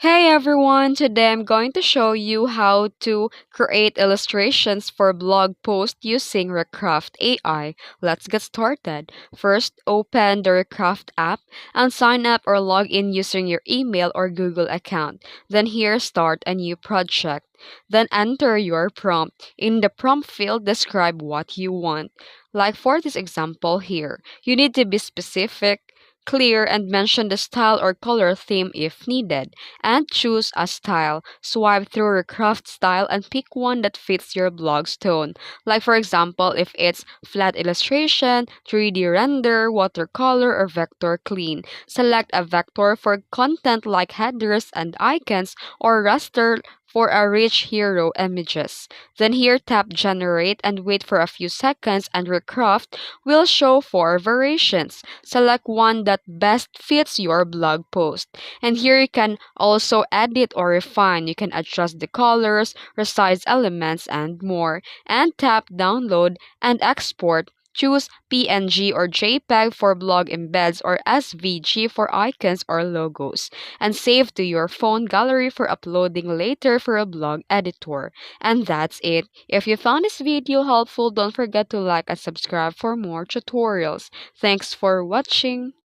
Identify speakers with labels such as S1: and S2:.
S1: Hey everyone, today I'm going to show you how to create illustrations for blog posts using Recraft AI. Let's get started. First, open the Recraft app and sign up or log in using your email or Google account. Then here, start a new project. Then enter your prompt. In the prompt field, describe what you want. Like for this example here, you need to be specific, clear, and mention the style or color theme if needed and choose a style. Swipe through your craft style and pick one that fits your blog's tone. Like for example, if it's flat illustration, 3D render, watercolor, or vector clean. Select a vector for content like headers and icons or raster for a rich hero images. Then here tap generate and wait for a few seconds and Recraft will show four variations. Select one that best fits your blog post. And here you can also edit or refine. You can adjust the colors, resize elements, and more. And tap download and export. Choose PNG or JPEG for blog embeds or SVG for icons or logos. And save to your phone gallery for uploading later for a blog editor. And that's it. If you found this video helpful, don't forget to like and subscribe for more tutorials. Thanks for watching.